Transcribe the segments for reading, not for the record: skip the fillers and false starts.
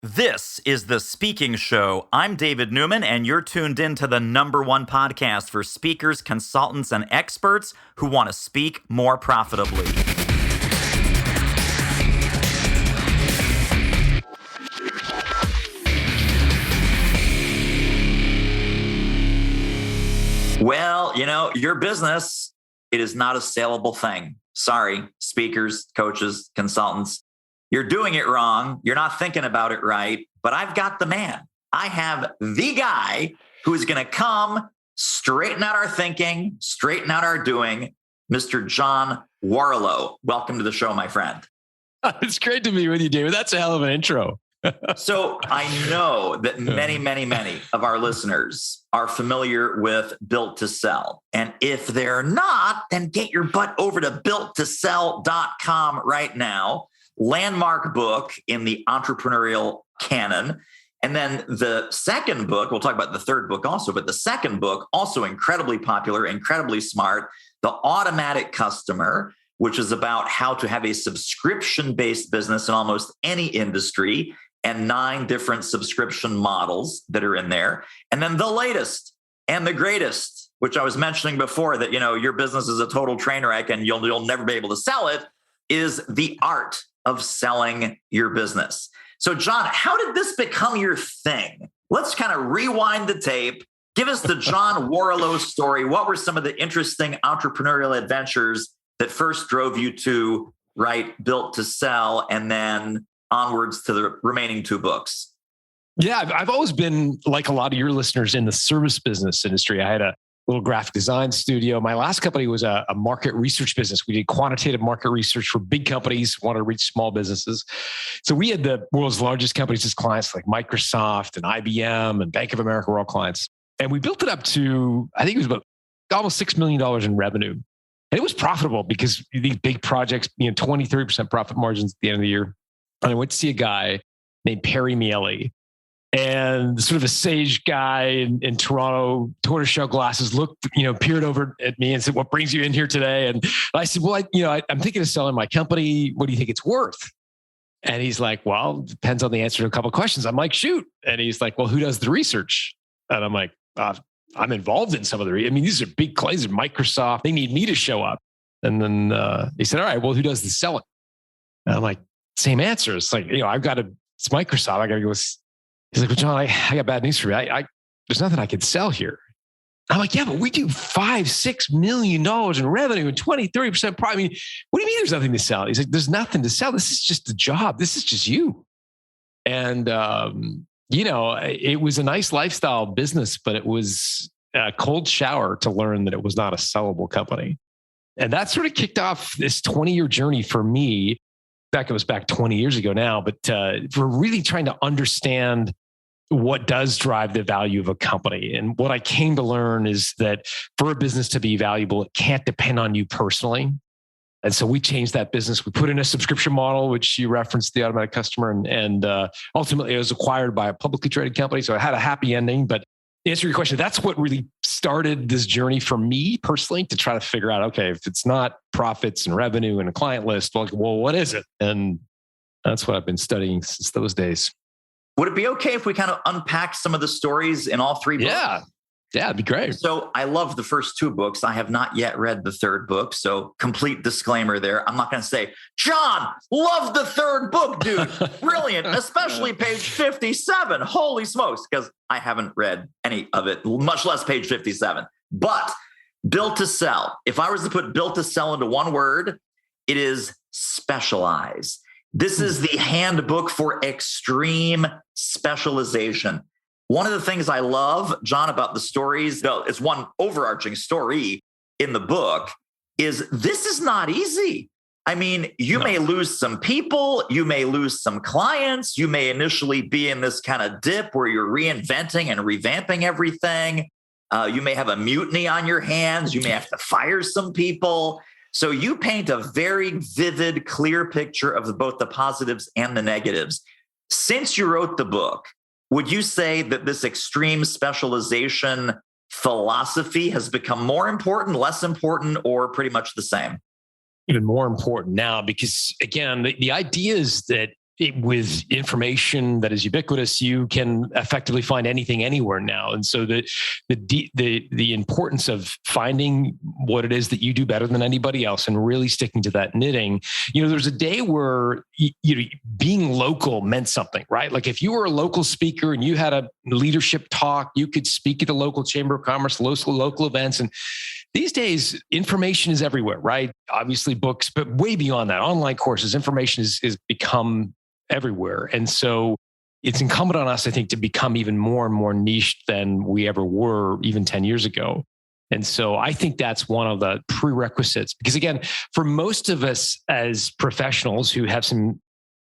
This is The Speaking Show. I'm David Newman, and you're tuned in to the #1 podcast for speakers, consultants, and experts who want to speak more profitably. Well, your business, it is not a saleable thing. Sorry, speakers, coaches, consultants. You're doing it wrong. You're not thinking about it right. But I've got the man. I have the guy who is going to come straighten out our thinking, straighten out our doing, Mr. John Warrillow. Welcome to the show, my friend. It's great to be with you, David. That's a hell of an intro. So I know that many of our listeners are familiar with Built to Sell. And if they're not, then get your butt over to builttosell.com right now. Landmark book in the entrepreneurial canon. And then the second book, we'll talk about the third book also, but the second book, also incredibly popular, incredibly smart, The Automatic Customer, which is about how to have a subscription-based business in almost any industry, and 9 different subscription models that are in there. And then the latest and the greatest, which I was mentioning before, that your business is a total train wreck and you'll never be able to sell it, is The Art of Selling Your Business. So John, how did this become your thing? Let's kind of rewind the tape. Give us the John Warrillow story. What were some of the interesting entrepreneurial adventures that first drove you to write Built to Sell and then onwards to the remaining 2 books? Yeah, I've always been, like a lot of your listeners, in the service business industry. I had a little graphic design studio. My last company was a market research business. We did quantitative market research for big companies, wanted to reach small businesses. So we had the world's largest companies as clients, like Microsoft and IBM and Bank of America were all clients. And we built it up to, I think it was about almost $6 million in revenue. And it was profitable because these big projects, 20, 30% profit margins at the end of the year. And I went to see a guy named Perry Miele, and sort of a sage guy in Toronto, tortoiseshell glasses, peered over at me and said, "What brings you in here today?" And I said, "Well, I'm thinking of selling my company. What do you think it's worth?" And he's like, "Well, depends on the answer to a couple of questions." I'm like, "Shoot." And he's like, "Well, who does the research?" And I'm like, "I'm involved in some of the, these are big claims of Microsoft. They need me to show up." And then he said, "All right, well, who does the selling?" And I'm like, "Same answer. It's like, it's Microsoft. I got to go." He's like, "Well, John, I got bad news for you. There's nothing I can sell here." I'm like, "Yeah, but we do $5-6 million in revenue and 20-30% profit. What do you mean there's nothing to sell?" He's like, "There's nothing to sell. This is just a job. This is just you." And, it was a nice lifestyle business, but it was a cold shower to learn that it was not a sellable company. And that sort of kicked off this 20-year journey for me. That goes back 20 years ago now, but we're really trying to understand what does drive the value of a company. And what I came to learn is that for a business to be valuable, it can't depend on you personally. And so we changed that business. We put in a subscription model, which you referenced, the Automatic Customer, and ultimately it was acquired by a publicly traded company. So it had a happy ending. But to answer your question, that's what really started this journey for me personally, to try to figure out, okay, if it's not profits and revenue and a client list, well, what is it? And that's what I've been studying since those days. Would it be okay if we kind of unpack some of the stories in all 3 books? Yeah, it'd be great. So I love the first 2 books. I have not yet read the third book. So complete disclaimer there. I'm not going to say, "John, love the third book, dude. Brilliant, especially page 57. Holy smokes," because I haven't read any of it, much less page 57. But Built to Sell. If I was to put Built to Sell into one word, it is specialize. This is the handbook for extreme specialization. One of the things I love, John, about the stories, it's one overarching story in the book, is this is not easy. You may lose some people, you may lose some clients, you may initially be in this kind of dip where you're reinventing and revamping everything. You may have a mutiny on your hands, you may have to fire some people. So you paint a very vivid, clear picture of both the positives and the negatives. Since you wrote the book, would you say that this extreme specialization philosophy has become more important, less important, or pretty much the same? Even more important now, because again, the idea is that with information that is ubiquitous, you can effectively find anything anywhere now. And so the importance of finding what it is that you do better than anybody else and really sticking to that knitting. There's a day where being local meant something, right? Like if you were a local speaker and you had a leadership talk, you could speak at the local chamber of commerce, local events. And these days, information is everywhere, right? Obviously books, but way beyond that, online courses, information is become everywhere. And so it's incumbent on us, I think, to become even more and more niche than we ever were even 10 years ago. And so I think that's one of the prerequisites, because again, for most of us as professionals who have some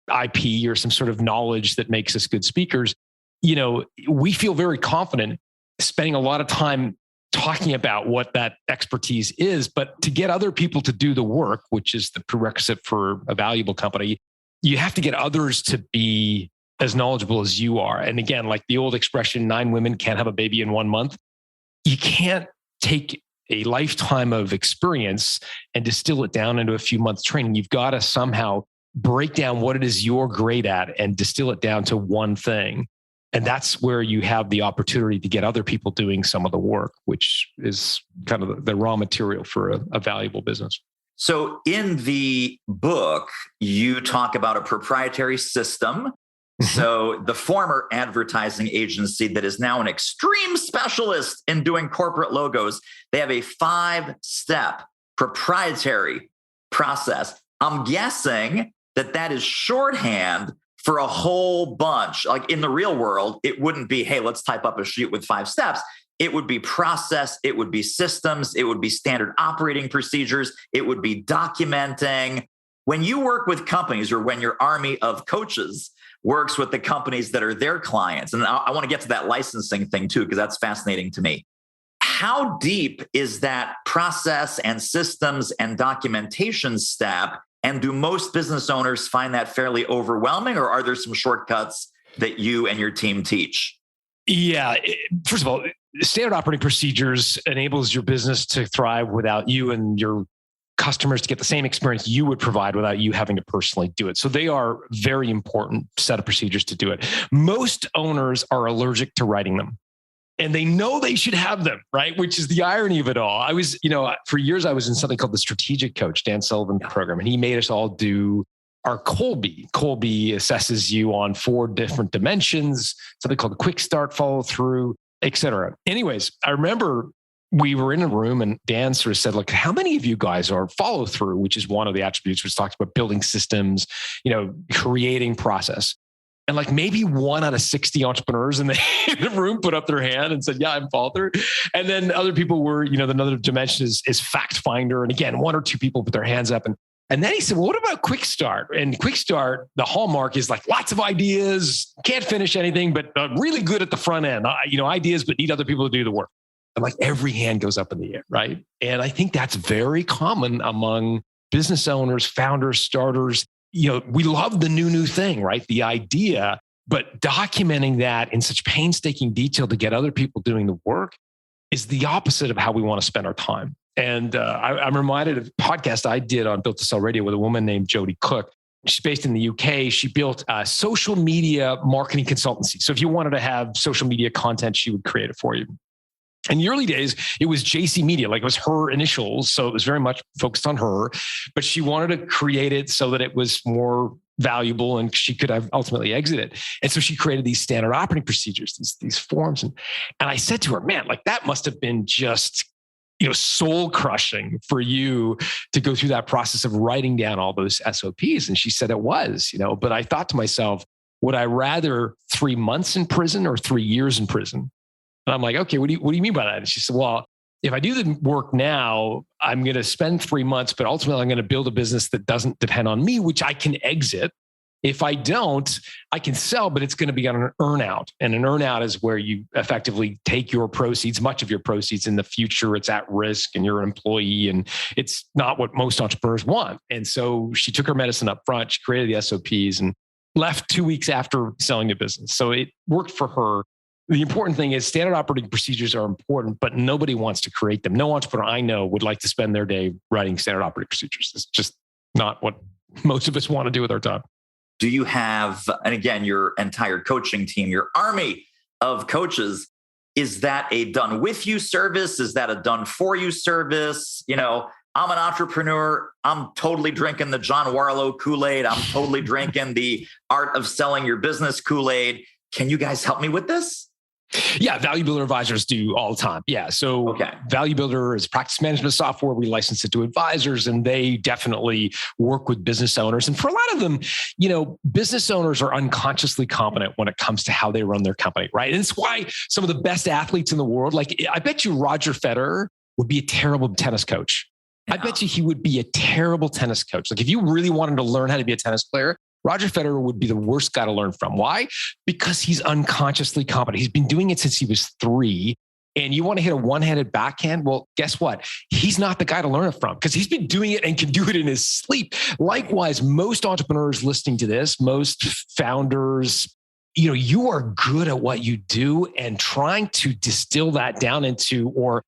IP or some sort of knowledge that makes us good speakers, we feel very confident spending a lot of time talking about what that expertise is. But to get other people to do the work, which is the prerequisite for a valuable company, you have to get others to be as knowledgeable as you are. And again, like the old expression, 9 women can't have a baby in 1 month. You can't take a lifetime of experience and distill it down into a few months training. You've got to somehow break down what it is you're great at and distill it down to one thing. And that's where you have the opportunity to get other people doing some of the work, which is kind of the raw material for a valuable business. So in the book, you talk about a proprietary system. So the former advertising agency that is now an extreme specialist in doing corporate logos, they have a 5-step proprietary process. I'm guessing that is shorthand for a whole bunch. Like in the real world, it wouldn't be, hey, let's type up a sheet with 5 steps. It would be process, it would be systems, it would be standard operating procedures, it would be documenting. When you work with companies, or when your army of coaches works with the companies that are their clients, and I want to get to that licensing thing too, because that's fascinating to me. How deep is that process and systems and documentation step? And do most business owners find that fairly overwhelming, or are there some shortcuts that you and your team teach? Yeah. First of all, standard operating procedures enables your business to thrive without you and your customers to get the same experience you would provide without you having to personally do it. So they are very important set of procedures to do it. Most owners are allergic to writing them. And they know they should have them, right? Which is the irony of it all. I was, for years, I was in something called the Strategic Coach, Dan Sullivan program, and he made us all do our Colby. Colby assesses you on 4 different dimensions, something called the quick start, follow through, et cetera. Anyways, I remember we were in a room and Dan sort of said, look, how many of you guys are follow through, which is one of the attributes which talks about building systems, creating process. And like maybe 1 out of 60 entrepreneurs in the room put up their hand and said, yeah, I'm follow through. And then other people were, another dimension is fact finder. And again, 1 or 2 people put their hands up. And then he said, well, what about quick start? And quick start, the hallmark is like lots of ideas, can't finish anything, but really good at the front end, ideas, but need other people to do the work. And like every hand goes up in the air, right? And I think that's very common among business owners, founders, starters. We love the new thing, right? The idea, but documenting that in such painstaking detail to get other people doing the work is the opposite of how we want to spend our time. And I'm reminded of a podcast I did on Built to Sell Radio with a woman named Jody Cook. She's based in the UK. She built a social media marketing consultancy. So if you wanted to have social media content, she would create it for you. In the early days, it was JC Media, like it was her initials. So it was very much focused on her, but she wanted to create it so that it was more valuable and she could have ultimately exited. And so she created these standard operating procedures, these forms. And I said to her, man, like that must have been just, soul crushing for you to go through that process of writing down all those SOPs. And she said it was, but I thought to myself, would I rather 3 months in prison or 3 years in prison? And I'm like, okay, what do you mean by that? And she said, well, if I do the work now, I'm going to spend 3 months, but ultimately I'm going to build a business that doesn't depend on me, which I can exit. If I don't, I can sell, but it's going to be on an earnout. And an earnout is where you effectively take your proceeds, much of your proceeds in the future, it's at risk and you're an employee and it's not what most entrepreneurs want. And so she took her medicine up front, she created the SOPs and left 2 weeks after selling the business. So it worked for her. The important thing is standard operating procedures are important, but nobody wants to create them. No entrepreneur I know would like to spend their day writing standard operating procedures. It's just not what most of us want to do with our time. do you have, and again, your entire coaching team, your army of coaches, is that a done with you service? Is that a done for you service? I'm an entrepreneur. I'm totally drinking the John Warlow Kool-Aid. I'm totally drinking the art of selling your business Kool-Aid. Can you guys help me with this? Yeah, Value Builder advisors do all the time. Yeah. So Value Builder is practice management software. We license it to advisors, and they definitely work with business owners. And for a lot of them, business owners are unconsciously competent when it comes to how they run their company, right? And it's why some of the best athletes in the world, like I bet you Roger Federer would be a terrible tennis coach. Yeah. I bet you he would be a terrible tennis coach. Like if you really wanted to learn how to be a tennis player, Roger Federer would be the worst guy to learn from. Why? Because he's unconsciously competent. He's been doing it since he was 3. And you want to hit a one-handed backhand? Well, guess what? He's not the guy to learn it from because he's been doing it and can do it in his sleep. Likewise, most entrepreneurs listening to this, most founders, you are good at what you do, and trying to distill that down into, or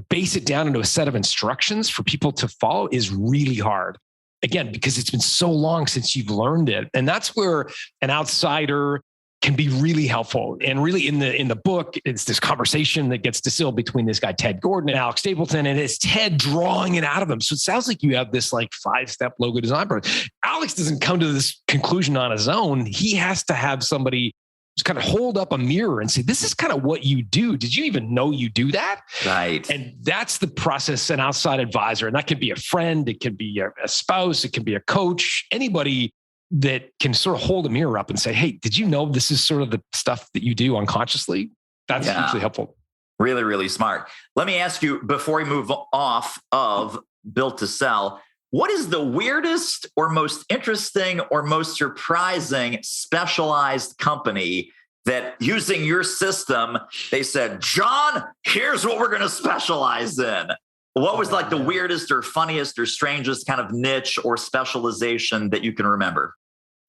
base it down into a set of instructions for people to follow is really hard. Again, because it's been so long since you've learned it. And that's where an outsider can be really helpful. And really in the book, it's this conversation that gets distilled between this guy, Ted Gordon, and Alex Stapleton, and it's Ted drawing it out of him. So it sounds like you have this 5-step logo design process. Alex doesn't come to this conclusion on his own. He has to have somebody just kind of hold up a mirror and say, this is kind of what you do. Did you even know you do that? Right. And that's the process, an outside advisor. And that could be a friend, it could be a spouse, it can be a coach, anybody that can sort of hold a mirror up and say, hey, did you know this is sort of the stuff that you do unconsciously? That's hugely helpful. Really, really smart. Let me ask you, before we move off of Built to Sell, what is the weirdest or most interesting or most surprising specialized company that, using your system, they said, John, here's what we're going to specialize in? What was the weirdest or funniest or strangest kind of niche or specialization that you can remember?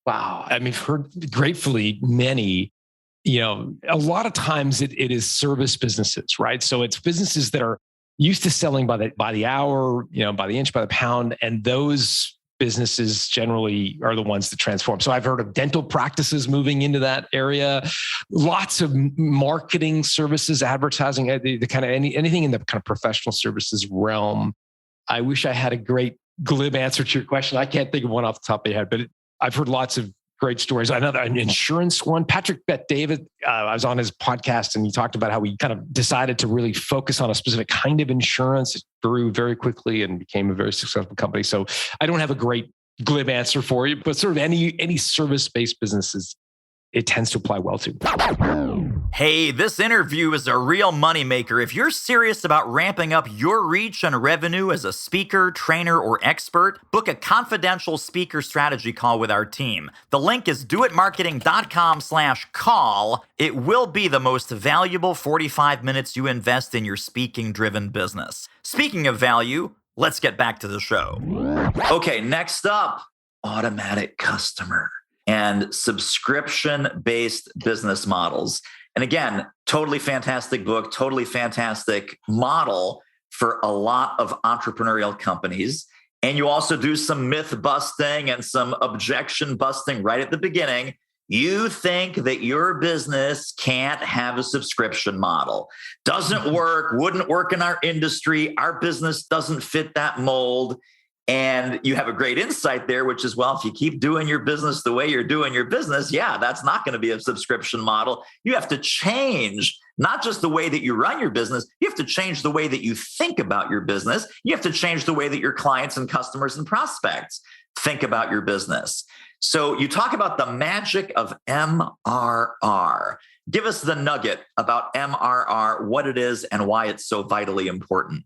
Wow. I mean, for gratefully many, a lot of times it is service businesses, right? So it's businesses that are used to selling by the hour, by the inch, by the pound. And those businesses generally are the ones that transform. So I've heard of dental practices moving into that area, lots of marketing services, advertising, the kind of anything in the kind of professional services realm. I wish I had a great glib answer to your question. I can't think of one off the top of my head, but I've heard lots of great stories. Another, an insurance one, Patrick Bet-David, I was on his podcast and he talked about how he kind of decided to really focus on a specific kind of insurance. It grew very quickly and became a very successful company. So I don't have a great glib answer for you, but sort of any service-based businesses, it tends to apply well to. Hey, this interview is a real moneymaker. If you're serious about ramping up your reach and revenue as a speaker, trainer, or expert, book a confidential speaker strategy call with our team. The link is doitmarketing.com/call. It will be the most valuable 45 minutes you invest in your speaking-driven business. Speaking of value, let's get back to the show. Okay, next up, automatic customer and subscription-based business models. And again, totally fantastic book, totally fantastic model for a lot of entrepreneurial companies. And you also do some myth busting and some objection busting right at the beginning. You think that your business can't have a subscription model. Doesn't work, wouldn't work in our industry. Our business doesn't fit that mold. And you have a great insight there, which is, well, if you keep doing your business the way you're doing your business, that's not going to be a subscription model. You have to change not just the way that you run your business, you have to change the way that you think about your business. You have to change the way that your clients and customers and prospects think about your business. So you talk about the magic of MRR. Give us the nugget about MRR, what it is, and why it's so vitally important.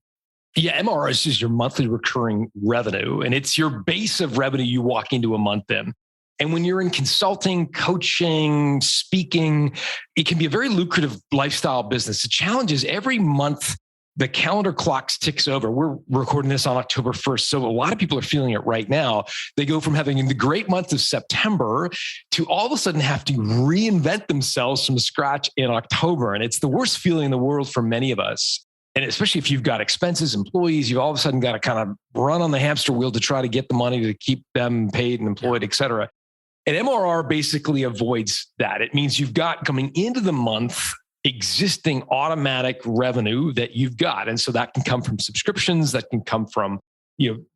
Yeah, MRR is just your monthly recurring revenue, and it's your base of revenue you walk into a month in. And when you're in consulting, coaching, speaking, it can be a very lucrative lifestyle business. The challenge is every month, the calendar clock ticks over. We're recording this on October 1st. So a lot of people are feeling it right now. They go from having the great month of September to all of a sudden have to reinvent themselves from scratch in October. And it's the worst feeling in the world for many of us. And especially if you've got expenses, employees, you've all of a sudden got to kind of run on the hamster wheel to try to get the money to keep them paid and employed, et cetera. And MRR basically avoids that. It means you've got coming into the month existing automatic revenue that you've got. And so that can come from subscriptions, that can come from,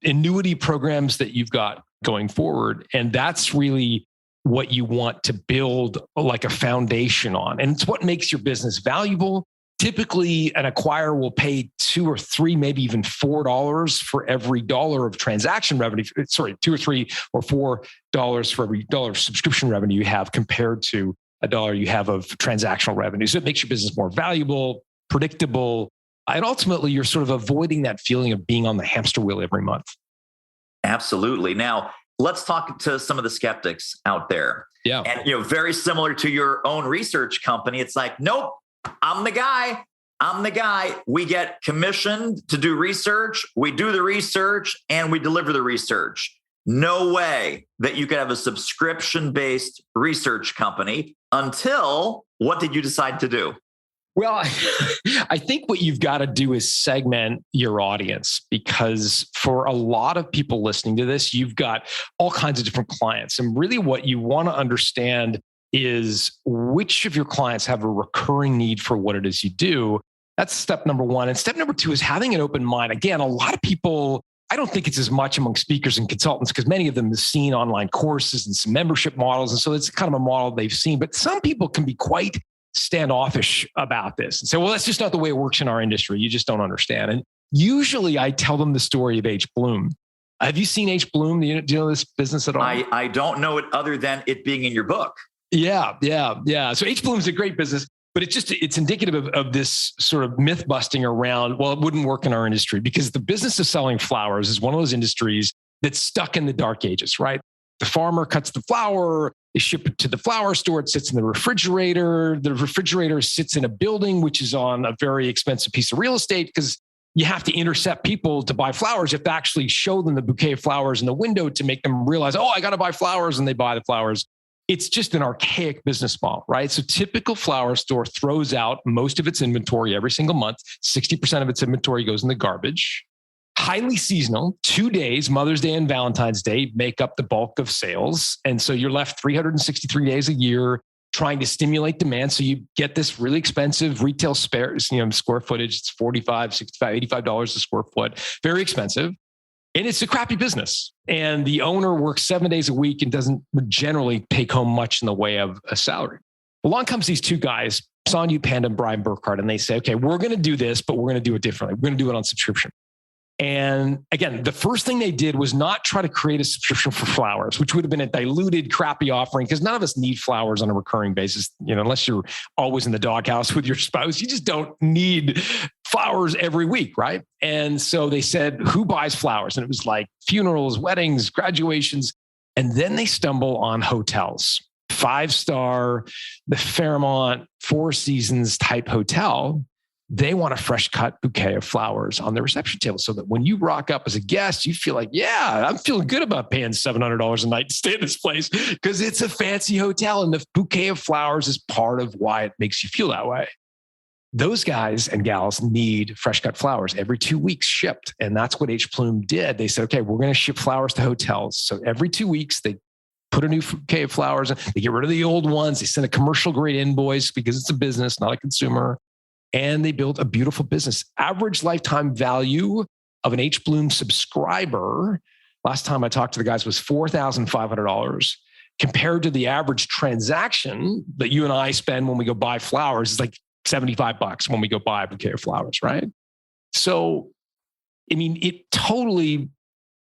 annuity programs that you've got going forward. And that's really what you want to build like a foundation on. And it's what makes your business valuable. Typically, an acquirer will pay $2 or $3, maybe even $4 for every dollar of transaction revenue. Sorry, $2 or $3 or $4 for every dollar of subscription revenue you have compared to a dollar you have of transactional revenue. So it makes your business more valuable, predictable, and ultimately you're sort of avoiding that feeling of being on the hamster wheel every month. Absolutely. Now, let's talk to some of the skeptics out there. Yeah. And, very similar to your own research company, it's like, nope, I'm the guy. I'm the guy. We get commissioned to do research. We do the research and we deliver the research. No way that you could have a subscription-based research company until what did you decide to do? Well, I think what you've got to do is segment your audience, because for a lot of people listening to this, you've got all kinds of different clients. And really what you want to understand is which of your clients have a recurring need for what it is you do. That's step number one. And step number two is having an open mind. Again, a lot of people, I don't think it's as much among speakers and consultants because many of them have seen online courses and some membership models. And so it's kind of a model they've seen. But some people can be quite standoffish about this and say, well, that's just not the way it works in our industry. You just don't understand. And usually I tell them the story of H. Bloom. Have you seen H. Bloom? Do you know this business at all? I don't know it other than it being in your book. Yeah. So H. Bloom is a great business, but it's indicative of this sort of myth busting around, well, it wouldn't work in our industry because the business of selling flowers is one of those industries that's stuck in the dark ages, right? The farmer cuts the flower, they ship it to the flower store, it sits in the refrigerator. The refrigerator sits in a building, which is on a very expensive piece of real estate because you have to intercept people to buy flowers. You have to actually show them the bouquet of flowers in the window to make them realize, oh, I got to buy flowers, and they buy the flowers. It's just an archaic business model, right? So typical flower store throws out most of its inventory every single month. 60% of its inventory goes in the garbage. Highly seasonal, 2 days, Mother's Day and Valentine's Day, make up the bulk of sales. And so you're left 363 days a year trying to stimulate demand. So you get this really expensive retail square footage. It's $45, $65, $85 a square foot. Very expensive. And it's a crappy business. And the owner works 7 days a week and doesn't generally take home much in the way of a salary. Along comes these two guys, Sonyu Panda and Brian Burkhart, and they say, okay, we're going to do this, but we're going to do it differently. We're going to do it on subscription. And again, the first thing they did was not try to create a subscription for flowers, which would have been a diluted, crappy offering because none of us need flowers on a recurring basis. Unless you're always in the doghouse with your spouse, you just don't need flowers every week, right? And so they said, who buys flowers? And it was like funerals, weddings, graduations. And then they stumble on hotels, 5-star, the Fairmont, Four Seasons type hotel. They want a fresh cut bouquet of flowers on the reception table so that when you rock up as a guest, you feel like, yeah, I'm feeling good about paying $700 a night to stay at this place because it's a fancy hotel and the bouquet of flowers is part of why it makes you feel that way. Those guys and gals need fresh cut flowers every 2 weeks shipped. And that's what H. Bloom did. They said, okay, we're going to ship flowers to hotels. So every 2 weeks, they put a new bouquet of flowers in. They get rid of the old ones. They send a commercial grade invoice because it's a business, not a consumer. And they built a beautiful business. Average lifetime value of an H. Bloom subscriber, last time I talked to the guys, was $4,500 compared to the average transaction that you and I spend when we go buy flowers. It's like $75 when we go buy a bouquet of flowers, right? So, it totally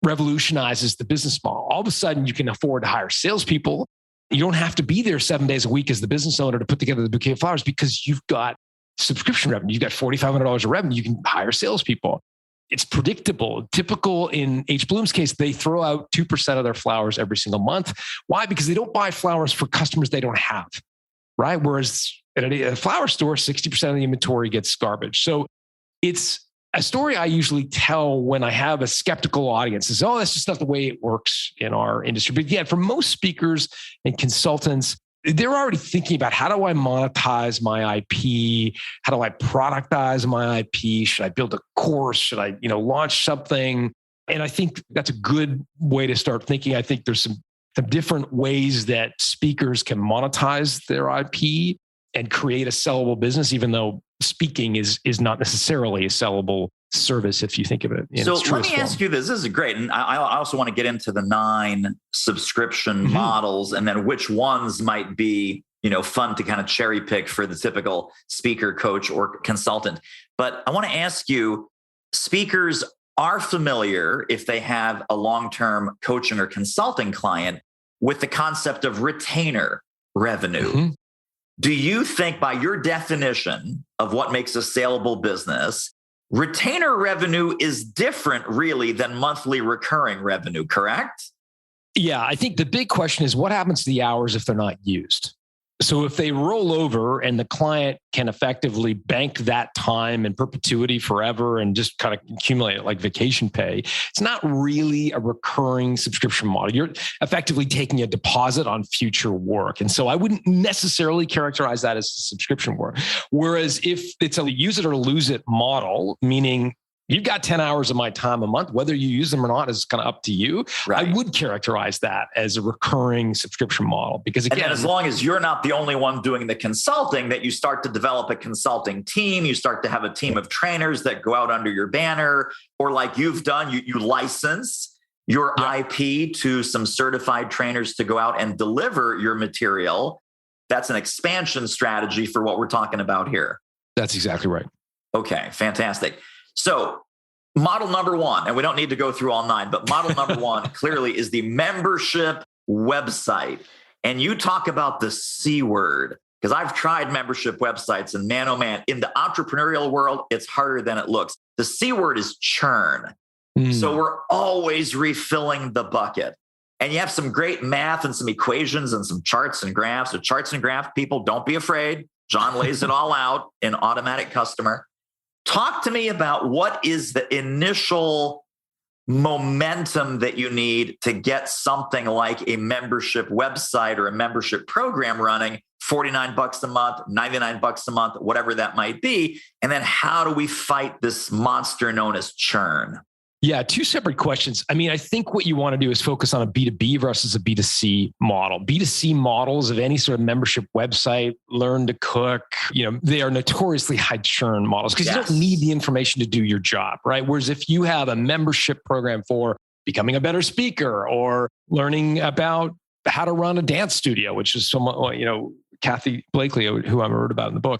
revolutionizes the business model. All of a sudden, you can afford to hire salespeople. You don't have to be there 7 days a week as the business owner to put together the bouquet of flowers because you've got subscription revenue. You've got $4,500 of revenue. You can hire salespeople. It's predictable. Typical in H. Bloom's case, they throw out 2% of their flowers every single month. Why? Because they don't buy flowers for customers they don't have, right? Whereas at a flower store, 60% of the inventory gets garbage. So it's a story I usually tell when I have a skeptical audience is, oh, that's just not the way it works in our industry. But yeah, for most speakers and consultants, they're already thinking about how do I monetize my IP? How do I productize my IP? Should I build a course? Should I, launch something? And I think that's a good way to start thinking. I think there's some the different ways that speakers can monetize their IP and create a sellable business, even though speaking is not necessarily a sellable service if you think of it in so its let me truest ask form. you this. This is great. And I also want to get into the 9 subscription models and then which ones might be, fun to kind of cherry pick for the typical speaker, coach, or consultant. But I want to ask you, speakers are familiar, if they have a long-term coaching or consulting client, with the concept of retainer revenue. Do you think, by your definition of what makes a saleable business, retainer revenue is different really than monthly recurring revenue, correct? Yeah, I think the big question is what happens to the hours if they're not used? So if they roll over and the client can effectively bank that time in perpetuity forever and just kind of accumulate it like vacation pay, it's not really a recurring subscription model. You're effectively taking a deposit on future work. And so I wouldn't necessarily characterize that as a subscription work. Whereas if it's a use it or lose it model, meaning you've got 10 hours of my time a month, whether you use them or not is kind of up to you. Right. I would characterize that as a recurring subscription model because again, and as long as you're not the only one doing the consulting, that you start to develop a consulting team, you start to have a team of trainers that go out under your banner, or like you've done, you license your IP to some certified trainers to go out and deliver your material. That's an expansion strategy for what we're talking about here. That's exactly right. Okay, fantastic. So model number 1, and we don't need to go through all 9, but model number 1 clearly is the membership website. And you talk about the C word, because I've tried membership websites and man, oh man, in the entrepreneurial world, it's harder than it looks. The C word is churn. So we're always refilling the bucket. And you have some great math and some equations and some charts and graphs. So charts and graph people, don't be afraid. John lays it all out in Automatic Customer. Talk to me about what is the initial momentum that you need to get something like a membership website or a membership program running, $49 a month, $99 a month, whatever that might be. And then how do we fight this monster known as churn? Yeah, 2 separate questions. I mean, I think what you want to do is focus on a B2B versus a B2C model. B2C models of any sort of membership website, Learn to Cook, they are notoriously high churn models because you don't need the information to do your job, right? Whereas if you have a membership program for becoming a better speaker or learning about how to run a dance studio, which is someone, Kathy Blakely, who I wrote about in the book,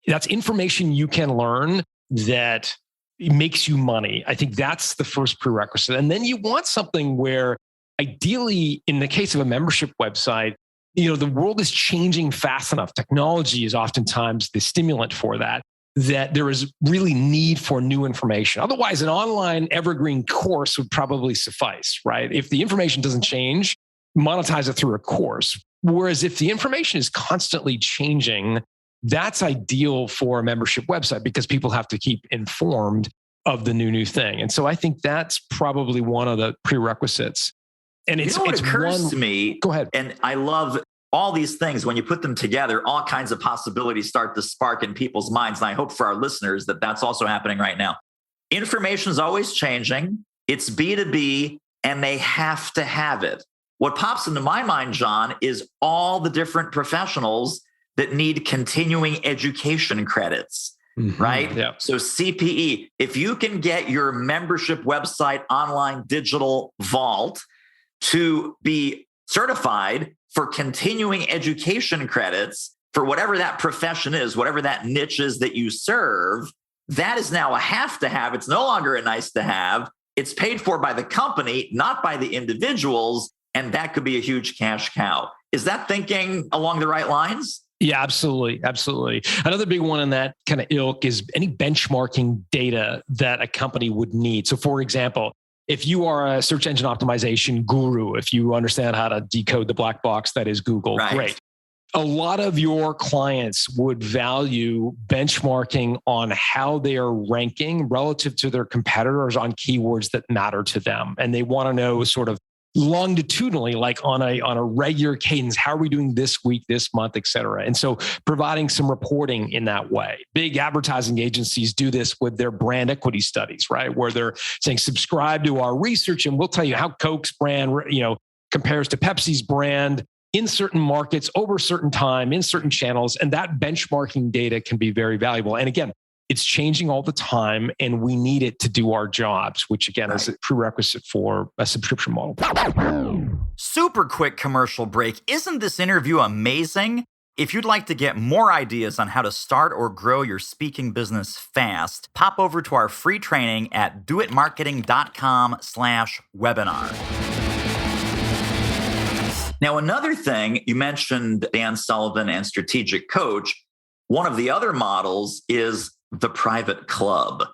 that's information you can learn that it makes you money. I think that's the first prerequisite. And then you want something where ideally, in the case of a membership website, the world is changing fast enough. Technology is oftentimes the stimulant for that there is really need for new information. Otherwise, an online evergreen course would probably suffice, right? If the information doesn't change, monetize it through a course. Whereas if the information is constantly changing, that's ideal for a membership website because people have to keep informed of the new thing. And so I think that's probably one of the prerequisites. And it's what occurs to me. Go ahead. And I love all these things. When you put them together, all kinds of possibilities start to spark in people's minds. And I hope for our listeners that that's also happening right now. Information is always changing. It's B2B and they have to have it. What pops into my mind, John, is all the different professionals that need continuing education credits, right? Yeah. So CPE, if you can get your membership website online digital vault to be certified for continuing education credits for whatever that profession is, whatever that niche is that you serve, that is now a have to have. It's no longer a nice to have. It's paid for by the company, not by the individuals. And that could be a huge cash cow. Is that thinking along the right lines? Yeah, absolutely. Absolutely. Another big one in that kind of ilk is any benchmarking data that a company would need. So for example, if you are a search engine optimization guru, if you understand how to decode the black box that is Google, great. A lot of your clients would value benchmarking on how they are ranking relative to their competitors on keywords that matter to them. And they want to know sort of longitudinally, like on a regular cadence, how are we doing this week, this month, et cetera. And so providing some reporting in that way. Big advertising agencies do this with their brand equity studies, right? Where they're saying, subscribe to our research and we'll tell you how Coke's brand, compares to Pepsi's brand in certain markets over a certain time, in certain channels. And that benchmarking data can be very valuable. And again, it's changing all the time, and we need it to do our jobs, which again is a prerequisite for a subscription model. Super quick commercial break. Isn't this interview amazing? If you'd like to get more ideas on how to start or grow your speaking business fast, pop over to our free training at doitmarketing.com/webinar. Now, another thing, you mentioned Dan Sullivan and Strategic Coach. One of the other models is the private club.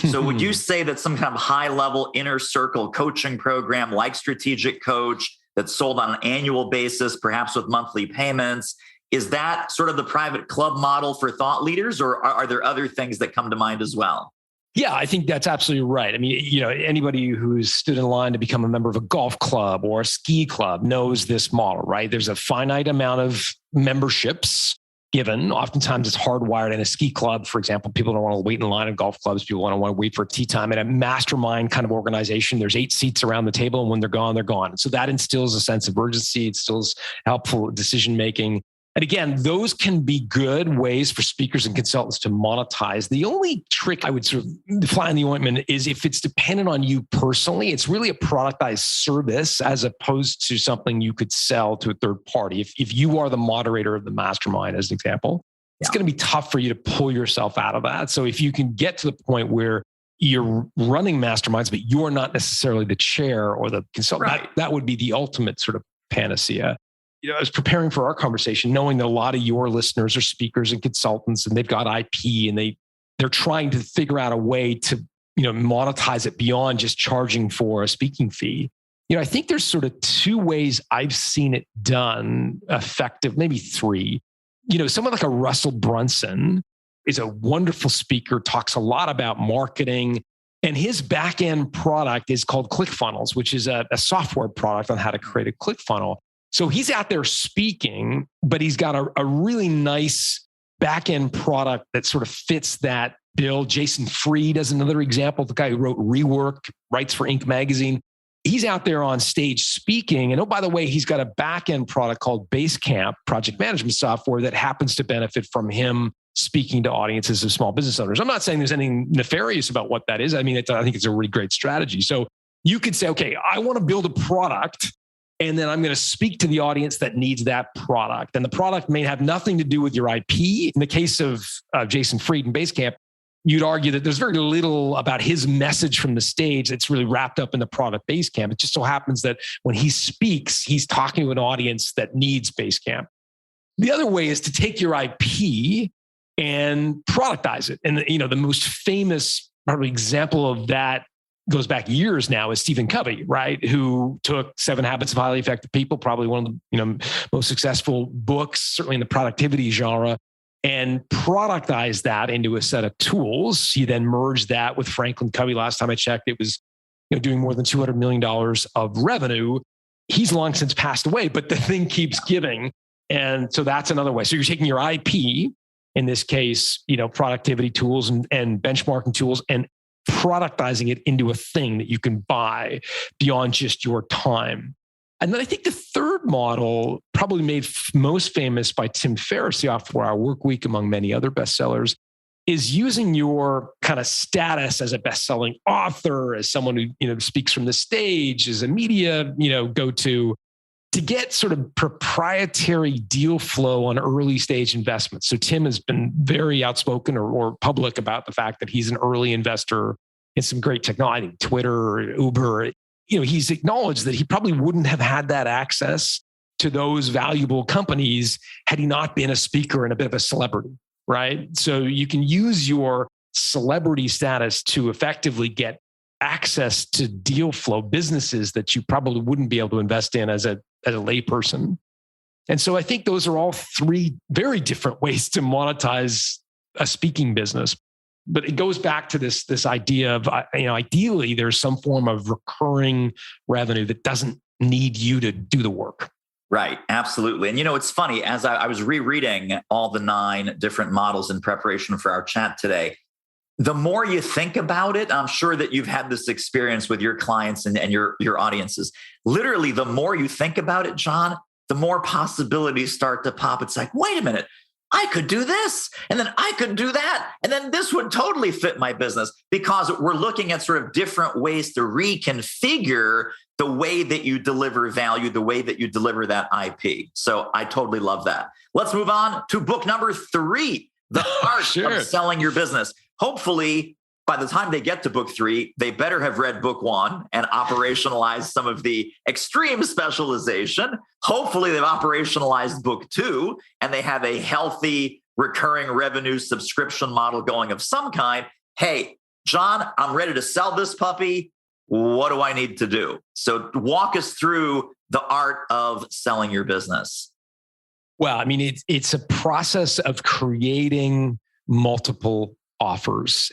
So would you say that some kind of high-level inner circle coaching program like Strategic Coach that's sold on an annual basis, perhaps with monthly payments, is that sort of the private club model for thought leaders, or are there other things that come to mind as well? Yeah, I think that's absolutely right. I mean, anybody who's stood in line to become a member of a golf club or a ski club knows this model, right? There's a finite amount of memberships given. Oftentimes it's hardwired in a ski club. For example, people don't want to wait in line at golf clubs. People don't want to wait for tea time. In a mastermind kind of organization, there's 8 seats around the table, and when they're gone, they're gone. So that instills a sense of urgency. It instills helpful decision-making. And again, those can be good ways for speakers and consultants to monetize. The only trick I would sort of fly in the ointment is if it's dependent on you personally, it's really a productized service as opposed to something you could sell to a third party. If you are the moderator of the mastermind, as an example, it's going to be tough for you to pull yourself out of that. So if you can get to the point where you're running masterminds, but you're not necessarily the chair or the consultant, that would be the ultimate sort of panacea. I was preparing for our conversation, knowing that a lot of your listeners are speakers and consultants, and they've got IP, and they're trying to figure out a way to, monetize it beyond just charging for a speaking fee. I think there's sort of 2 ways I've seen it done effective, maybe 3. Someone like a Russell Brunson is a wonderful speaker, talks a lot about marketing, and his back-end product is called ClickFunnels, which is a software product on how to create a ClickFunnel. So he's out there speaking, but he's got a really nice back-end product that sort of fits that bill. Jason Fried is another example, the guy who wrote Rework, writes for Inc. magazine. He's out there on stage speaking. And oh, by the way, he's got a back-end product called Basecamp, project management software, that happens to benefit from him speaking to audiences of small business owners. I'm not saying there's anything nefarious about what that is. I mean, I think it's a really great strategy. So you could say, okay, I want to build a product, and then I'm going to speak to the audience that needs that product. And the product may have nothing to do with your IP. In the case of Jason Fried and Basecamp, you'd argue that there's very little about his message from the stage that's really wrapped up in the product Basecamp. It just so happens that when he speaks, he's talking to an audience that needs Basecamp. The other way is to take your IP and productize it. And the most famous probably example of that goes back years now is Stephen Covey, right? Who took 7 Habits of Highly Effective People, probably one of the most successful books, certainly in the productivity genre, and productized that into a set of tools. He then merged that with Franklin Covey. Last time I checked, it was doing more than $200 million of revenue. He's long since passed away, but the thing keeps giving. And so that's another way. So you're taking your IP, in this case, productivity tools and benchmarking tools, and productizing it into a thing that you can buy beyond just your time. And then I think the third model, probably made most famous by Tim Ferriss, the author of Our Work Week, among many other bestsellers, is using your kind of status as a best-selling author, as someone who speaks from the stage, as a media go-to, to get sort of proprietary deal flow on early stage investments. So Tim has been very outspoken or public about the fact that he's an early investor in some great technology, Twitter or Uber. He's acknowledged that he probably wouldn't have had that access to those valuable companies had he not been a speaker and a bit of a celebrity, right? So you can use your celebrity status to effectively get access to deal flow, businesses that you probably wouldn't be able to invest in as a layperson. And so I think those are all 3 very different ways to monetize a speaking business. But it goes back to this idea of, ideally there's some form of recurring revenue that doesn't need you to do the work. Right. Absolutely. And it's funny, as I was rereading all the 9 different models in preparation for our chat today, The more you think about it, I'm sure that you've had this experience with your clients and your audiences. Literally, the more you think about it, John, the more possibilities start to pop. It's like, wait a minute, I could do this, and then I could do that, and then this would totally fit my business, because we're looking at sort of different ways to reconfigure the way that you deliver value, the way that you deliver that IP. So I totally love that. Let's move on to book number 3, The Art of Selling Your Business. Hopefully, by the time they get to book 3, they better have read book 1 and operationalized some of the extreme specialization. Hopefully, they've operationalized book 2 and they have a healthy recurring revenue subscription model going of some kind. Hey, John, I'm ready to sell this puppy. What do I need to do? So walk us through the art of selling your business. Well, I mean, it's a process of creating multiple offers.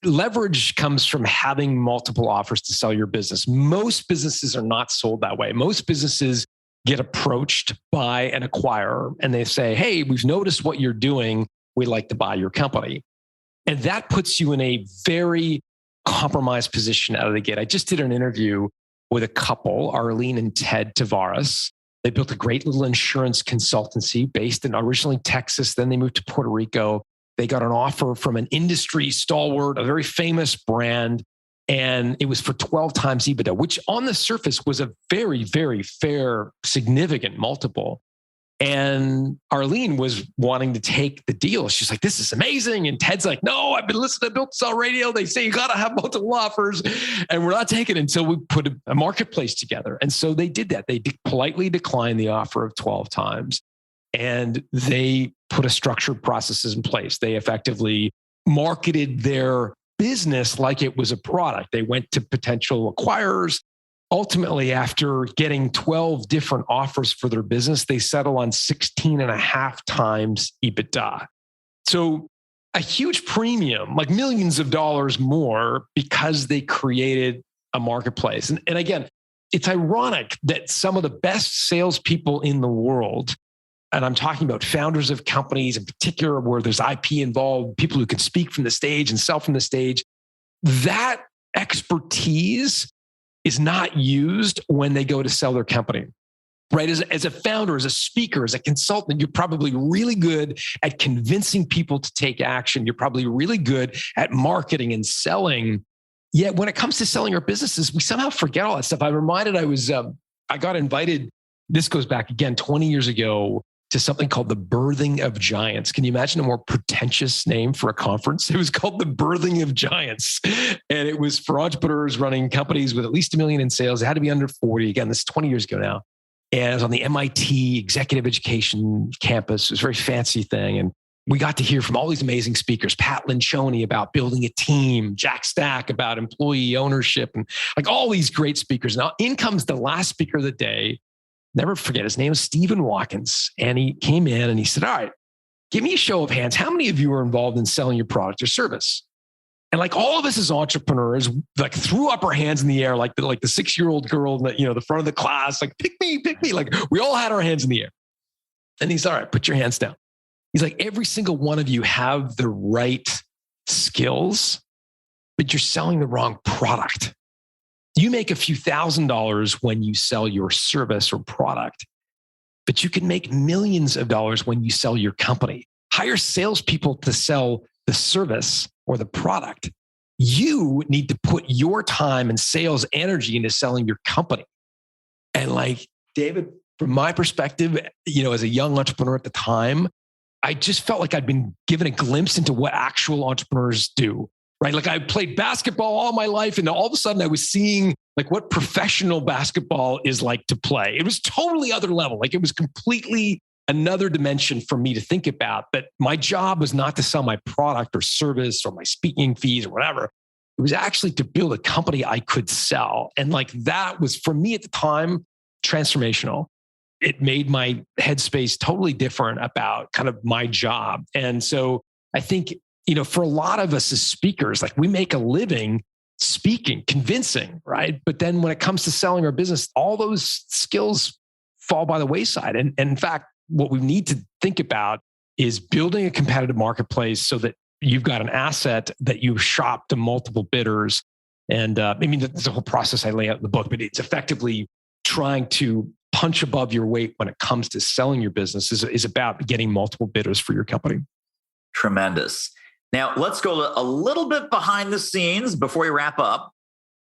Leverage comes from having multiple offers to sell your business. Most businesses are not sold that way. Most businesses get approached by an acquirer and they say, hey, we've noticed what you're doing. We'd like to buy your company. And that puts you in a very compromised position out of the gate. I just did an interview with a couple, Arlene and Ted Tavares. They built a great little insurance consultancy based in originally Texas. Then they moved to Puerto Rico. They got an offer from an industry stalwart, a very famous brand, and it was for 12 times EBITDA, which on the surface was a very, very fair, significant multiple. And Arlene was wanting to take the deal. She's like, this is amazing. And Ted's like, no, I've been listening to Built to Sell Radio. They say you got to have multiple offers, and we're not taking it until we put a marketplace together. And so they did that. They politely declined the offer of 12 times. And they put a structured processes in place. They effectively marketed their business like it was a product. They went to potential acquirers. Ultimately, after getting 12 different offers for their business, they settle on 16 and a half times EBITDA. So a huge premium, like millions of dollars more, because they created a marketplace. And again, it's ironic that some of the best salespeople in the world, and I'm talking about founders of companies in particular where there's IP involved, people who can speak from the stage and sell from the stage, that expertise is not used when they go to sell their company, right? As a founder, as a speaker, as a consultant, you're probably really good at convincing people to take action. You're probably really good at marketing and selling. Yet when it comes to selling our businesses, we somehow forget all that stuff. I'm reminded I got invited, this goes back again 20 years ago, to something called the Birthing of Giants. Can you imagine a more pretentious name for a conference? It was called the Birthing of Giants. And it was for entrepreneurs running companies with at least $1 million in sales. It had to be under 40. Again, this is 20 years ago now. And it was on the MIT executive education campus. It was a very fancy thing. And we got to hear from all these amazing speakers, Pat Lencioni about building a team, Jack Stack about employee ownership, and like all these great speakers. Now, in comes the last speaker of the day. Never forget, his name is Stephen Watkins. And he came in and he said, all right, give me a show of hands. How many of you are involved in selling your product or service? And like all of us as entrepreneurs, like threw up our hands in the air, like the 6-year-old girl in the front of the class, like, pick me. Like we all had our hands in the air. And he's, all right, put your hands down. He's like, every single one of you have the right skills, but you're selling the wrong product. You make a few $1,000s when you sell your service or product, but you can make millions of dollars when you sell your company. Hire salespeople to sell the service or the product. You need to put your time and sales energy into selling your company. And like David, from my perspective, as a young entrepreneur at the time, I just felt like I'd been given a glimpse into what actual entrepreneurs do. Right? Like I played basketball all my life, and all of a sudden I was seeing like what professional basketball is like to play. It was totally other level. Like it was completely another dimension for me to think about. But my job was not to sell my product or service or my speaking fees or whatever. It was actually to build a company I could sell. And like that was for me at the time transformational. It made my headspace totally different about kind of my job. And so I think for a lot of us as speakers, like we make a living speaking, convincing, right? But then when it comes to selling our business, all those skills fall by the wayside. And in fact, what we need to think about is building a competitive marketplace so that you've got an asset that you shop to multiple bidders. And that's the whole process I lay out in the book, but it's effectively trying to punch above your weight when it comes to selling your business is about getting multiple bidders for your company. Tremendous. Now, let's go a little bit behind the scenes before we wrap up.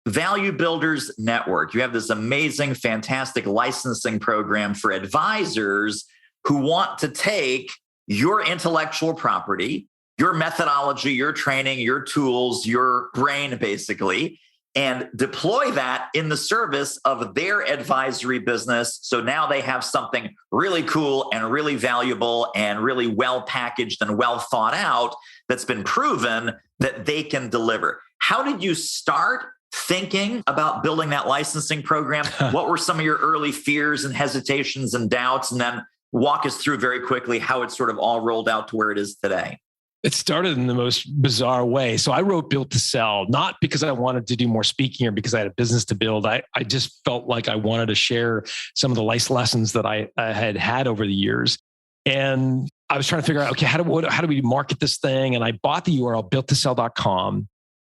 Value Builders Network. You have this amazing, fantastic licensing program for advisors who want to take your intellectual property, your methodology, your training, your tools, your brain, basically, and deploy that in the service of their advisory business. So now they have something really cool and really valuable and really well packaged and well thought out that's been proven that they can deliver. How did you start thinking about building that licensing program? What were some of your early fears and hesitations and doubts? And then walk us through very quickly how it sort of all rolled out to where it is today. It started in the most bizarre way. So I wrote Built to Sell, not because I wanted to do more speaking or because I had a business to build. I just felt like I wanted to share some of the life lessons that I had over the years. And I was trying to figure out, okay, how do we market this thing? And I bought the URL builttosell.com.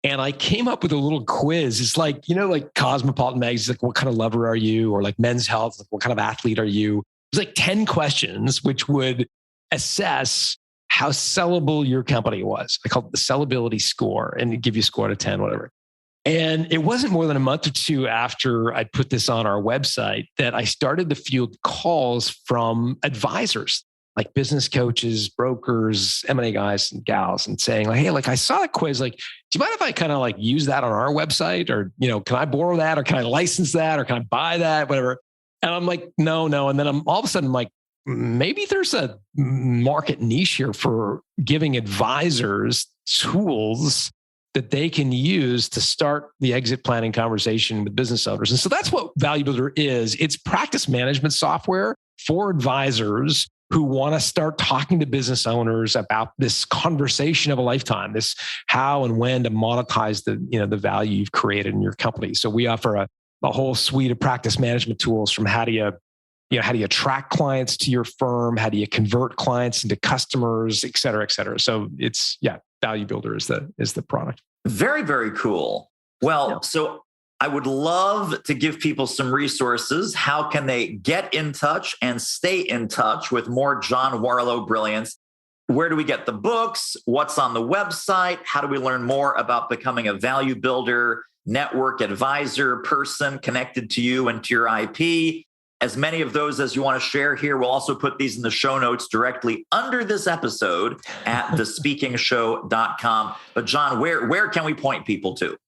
And I came up with a little quiz. It's like, like Cosmopolitan magazine, like, what kind of lover are you? Or like Men's Health, like, what kind of athlete are you? It's like 10 questions, which would assess how sellable your company was. I called it the sellability score, and it give you a score out of 10, whatever. And it wasn't more than a month or two after I put this on our website that I started to field calls from advisors, like business coaches, brokers, M&A guys and gals, and saying like, hey, like I saw a quiz, like, do you mind if I kind of like use that on our website? Or, can I borrow that? Or can I license that? Or can I buy that? Whatever. And I'm like, no. And then all of a sudden I'm like, maybe there's a market niche here for giving advisors tools that they can use to start the exit planning conversation with business owners. And so that's what Value Builder is. It's practice management software for advisors who want to start talking to business owners about this conversation of a lifetime, this how and when to monetize the value you've created in your company. So we offer a whole suite of practice management tools, from how do you attract clients to your firm? How do you convert clients into customers, et cetera, et cetera. So it's, Value Builder is the product. Very, very cool. Well, So I would love to give people some resources. How can they get in touch and stay in touch with more John Warrillow brilliance? Where do we get the books? What's on the website? How do we learn more about becoming a value builder, network advisor person connected to you and to your IP? As many of those as you want to share here, we'll also put these in the show notes directly under this episode at thespeakingshow.com. But John, where can we point people to?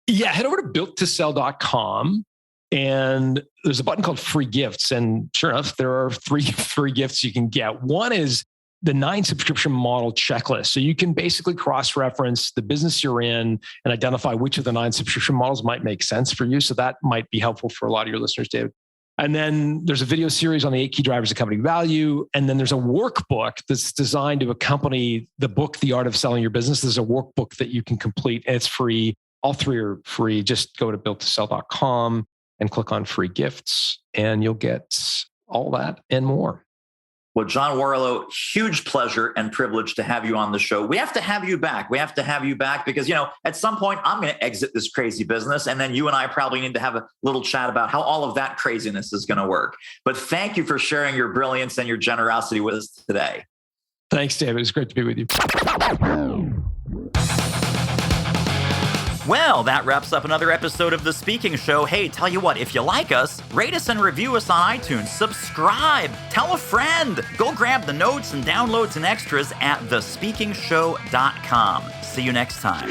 Yeah, head over to builttosell.com, and there's a button called free gifts. And sure enough, there are three free gifts you can get. One is the 9 subscription model checklist. So you can basically cross-reference the business you're in and identify which of the 9 subscription models might make sense for you. So that might be helpful for a lot of your listeners, David. And then there's a video series on the 8 key drivers of company value. And then there's a workbook that's designed to accompany the book, The Art of Selling Your Business. There's a workbook that you can complete, and it's free. All 3 are free. Just go to builttosell.com and click on free gifts, and you'll get all that and more. Well, John Warrillow, huge pleasure and privilege to have you on the show. We have to have you back. Because, at some point I'm going to exit this crazy business. And then you and I probably need to have a little chat about how all of that craziness is going to work. But thank you for sharing your brilliance and your generosity with us today. Thanks, David. It's great to be with you. Well, that wraps up another episode of The Speaking Show. Hey, tell you what, if you like us, rate us and review us on iTunes. Subscribe. Tell a friend. Go grab the notes and downloads and extras at thespeakingshow.com. See you next time.